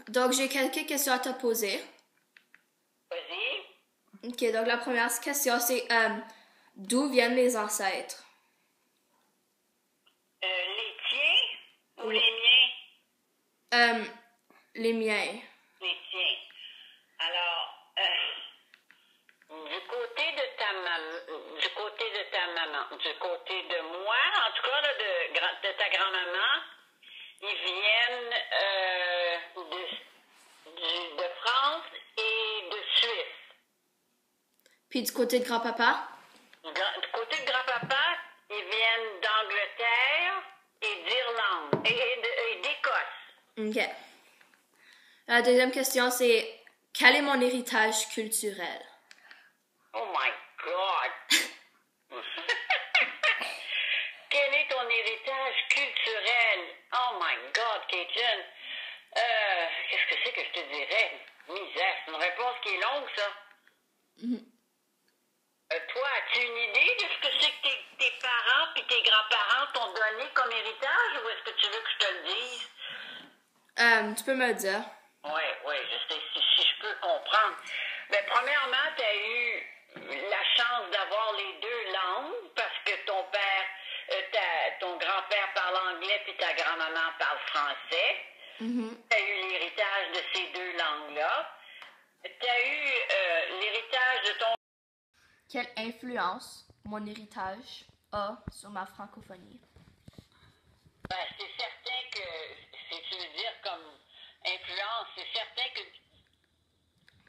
Donc, j'ai quelques questions à te poser. Vas-y. OK, donc la première question, c'est d'où viennent les ancêtres? Les tiens ou Oui. les miens? Les miens. Les tiens. Alors, du côté de ta maman, du côté de moi, en tout cas là, de ta grand-maman, ils viennent de France et de Suisse. Puis du côté de grand-papa? Du côté de grand-papa, ils viennent d'Angleterre et d'Irlande et d'Écosse. OK. La deuxième question, c'est quel est mon héritage culturel? Oh my God! Quel est ton héritage culturel? Oh my God, Caitlin! Qu'est-ce que c'est que je te dirais? Misère, c'est une réponse qui est longue, ça. Toi, as-tu une idée de ce que c'est que tes parents et tes grands-parents t'ont donné comme héritage ou est-ce que tu veux que je te le dise? Tu peux me le dire? Oui, je sais, si je peux comprendre. Mais premièrement, tu as eu la chance d'avoir les deux langues parce que ton père, ton grand-père parle anglais puis ta grand-maman parle français. Tu as eu l'héritage de ces deux langues-là. Tu as eu l'héritage de ton... Quelle influence mon héritage a sur ma francophonie? Ben, c'est certain que, si tu veux dire comme influence, c'est certain que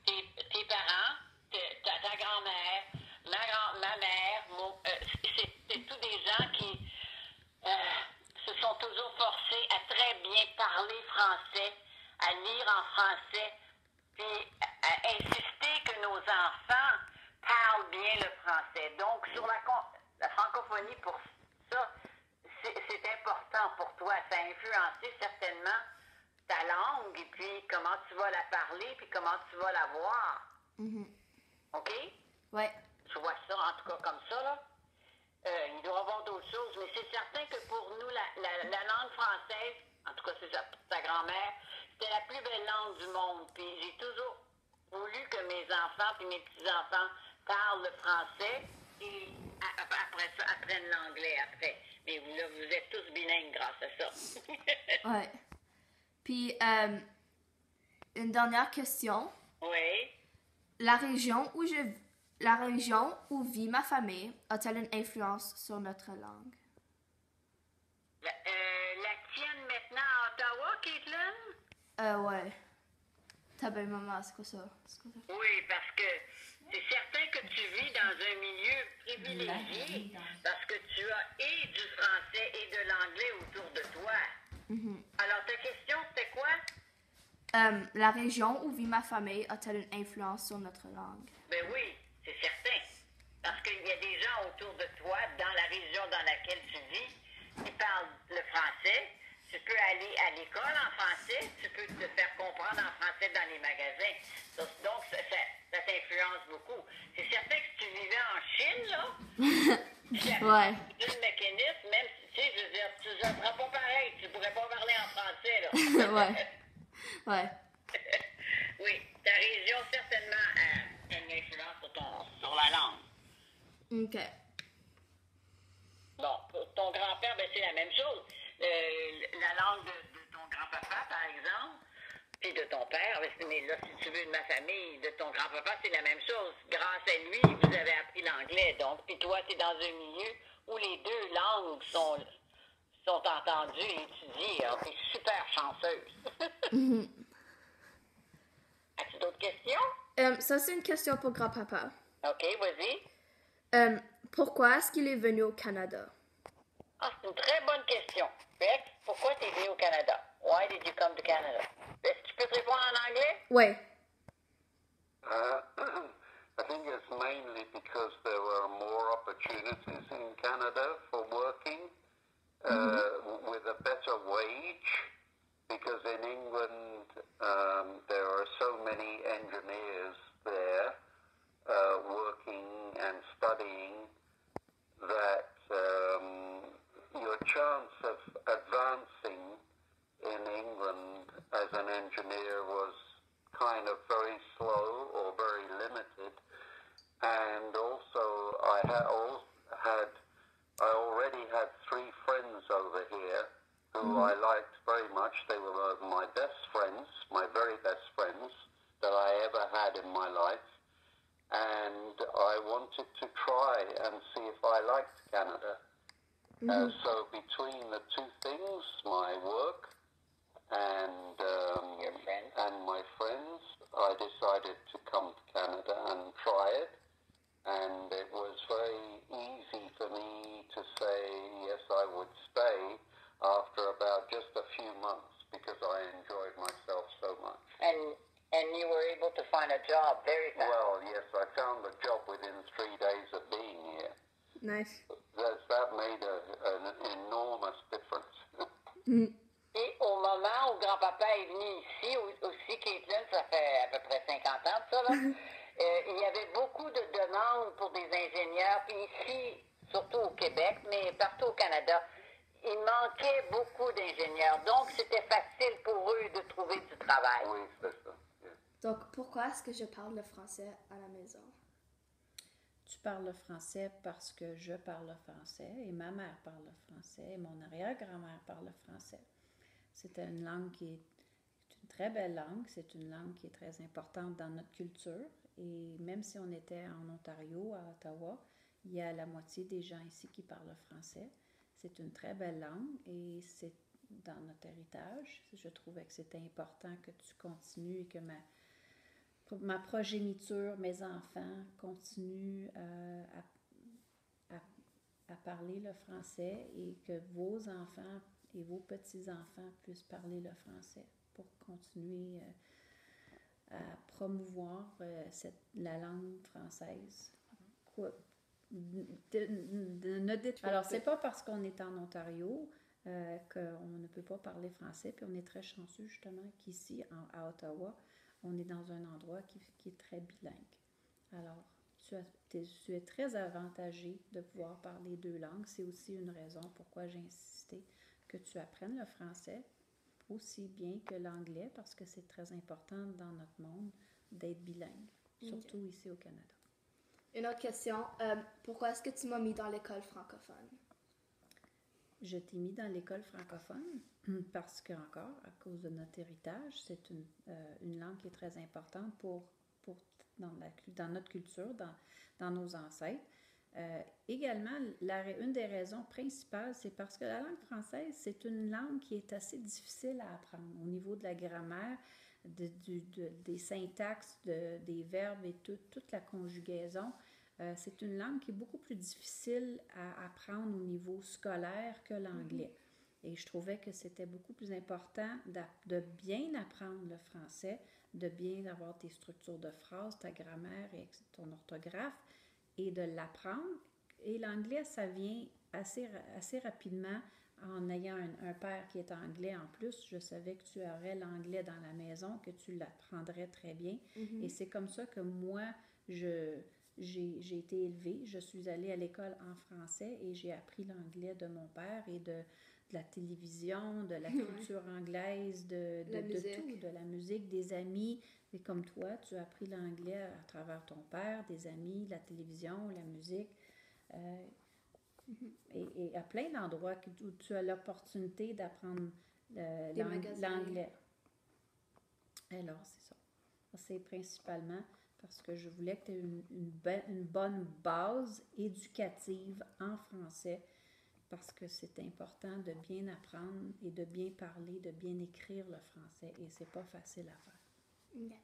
tes parents, ta grand-mère, ma mère, c'est tous des gens qui se sont toujours forcés à très bien parler français, à lire en français, puis à insister que nos enfants parlent bien le français. Donc, sur la francophonie, pour ça, c'est important pour toi. Ça a influencé certainement ta langue et puis comment tu vas la parler puis comment tu vas la voir. OK? Ouais. Tu vois ça, en tout cas, comme ça, là. Il doit y avoir d'autres choses, mais c'est certain que pour nous, la langue française, en tout cas, c'est ta grand-mère, c'était la plus belle langue du monde. Puis j'ai toujours voulu que mes enfants puis mes petits-enfants parlent le français et après ça, apprennent l'anglais après. Mais là, vous êtes tous bilingues grâce à ça. Ouais. Puis, une dernière question. Oui. La région où vit ma famille a-t-elle une influence sur notre langue? La tienne maintenant à Ottawa, Caitlin? Ouais. Ta belle-maman, c'est quoi ça? Oui, parce que c'est certain que tu vis dans un milieu privilégié parce que tu as et du français et de l'anglais autour de toi. Alors, ta question, c'était quoi? La région où vit ma famille a-t-elle une influence sur notre langue? Ben oui, c'est certain. Parce qu'il y a des gens autour de toi, dans la région dans laquelle tu vis, qui parlent le français. Tu peux aller à l'école en français, tu peux te faire comprendre en français dans les magasins. Donc, ça t'influence beaucoup. C'est certain que si tu vivais en Chine, là, Ouais. une mécaniste, même si, tu sais, je veux dire, tu ne seras pas pareil, tu ne pourrais pas parler en français, là. Ouais. Oui, ta région, certainement, a une influence sur la langue. OK. Bon, pour ton grand-père, ben, c'est la même chose. La langue de ton grand-papa, par exemple, puis de ton père, mais là, si tu veux, de ma famille, de ton grand-papa, c'est la même chose. Grâce à lui, vous avez appris l'anglais. Donc, puis toi, tu es dans un milieu où les deux langues sont entendues et étudiées. Alors, tu es super chanceuse. As-tu d'autres questions? Ça, c'est une question pour grand-papa. OK, vas-y. Pourquoi est-ce qu'il est venu au Canada? Ah, c'est une très bonne question. Rex, pourquoi tu es venu au Canada? Why did you come to Canada? Est-ce que tu peux te répondre en anglais? Oui. I think it's mainly because there were more opportunities in Canada for working with a better wage. Because in England, there are so many engineers there working and studying that your chance of advancing in England as an engineer was kind of very slow or very limited. And also, I already had 3 friends over here who I liked very much. They were my best friends, my very best friends that I ever had in my life. And I wanted to try and see if I liked Canada. So between the 2 things, my work and my friends, I decided to come to Canada and try it. And it was very easy for me to say yes, I would stay after about just a few months because I enjoyed myself so much. And you were able to find a job very fast. Well, yes, I found a job within 3 days of being here. Nice. That made an enormous difference. Et au moment où grand-papa est venu ici, aussi Caitlin, ça fait à peu près 50 ans de ça, là, il y avait beaucoup de demandes pour des ingénieurs, puis ici, surtout au Québec, mais partout au Canada, il manquait beaucoup d'ingénieurs. Donc, c'était facile pour eux de trouver du travail. Oui, c'est ça. Yeah. Donc, pourquoi est-ce que je parle le français à la maison? Tu parles le français parce que je parle le français et ma mère parle le français et mon arrière-grand-mère parle le français. C'est une langue qui est une très belle langue, c'est une langue qui est très importante dans notre culture et même si on était en Ontario, à Ottawa, il y a la moitié des gens ici qui parlent le français. C'est une très belle langue et c'est dans notre héritage. Je trouvais que c'était important que tu continues et que ma progéniture, mes enfants continuent à parler le français et que vos enfants et vos petits-enfants puissent parler le français pour continuer à promouvoir la langue française. Alors, c'est pas parce qu'on est en Ontario qu'on ne peut pas parler français, puis on est très chanceux justement qu'ici, à Ottawa, on est dans un endroit qui est très bilingue. Alors, tu es très avantagé de pouvoir parler 2 langues. C'est aussi une raison pourquoi j'ai insisté que tu apprennes le français aussi bien que l'anglais, parce que c'est très important dans notre monde d'être bilingue, surtout ici au Canada. Une autre question. Pourquoi est-ce que tu m'as mis dans l'école francophone? Je t'ai mis dans l'école francophone parce que, encore, à cause de notre héritage, c'est une langue qui est très importante dans notre culture, dans nos ancêtres. Également, une des raisons principales, c'est parce que la langue française, c'est une langue qui est assez difficile à apprendre au niveau de la grammaire, des syntaxes, des verbes et toute la conjugaison. C'est une langue qui est beaucoup plus difficile à apprendre au niveau scolaire que l'anglais. Et je trouvais que c'était beaucoup plus important de bien apprendre le français, de bien avoir tes structures de phrases, ta grammaire et ton orthographe, et de l'apprendre. Et l'anglais, ça vient assez rapidement en ayant un père qui est anglais en plus. Je savais que tu aurais l'anglais dans la maison, que tu l'apprendrais très bien. Et c'est comme ça que moi, j'ai été élevée. Je suis allée à l'école en français et j'ai appris l'anglais de mon père et de la télévision, de la culture anglaise, de tout, de la musique, des amis. Et comme toi, tu as appris l'anglais à travers ton père, des amis, la télévision, la musique. Et à plein d'endroits où tu as l'opportunité d'apprendre l'anglais. Alors, c'est ça. C'est principalement parce que je voulais que tu aies une bonne base éducative en français, parce que c'est important de bien apprendre et de bien parler, de bien écrire le français, et c'est pas facile à faire. Okay.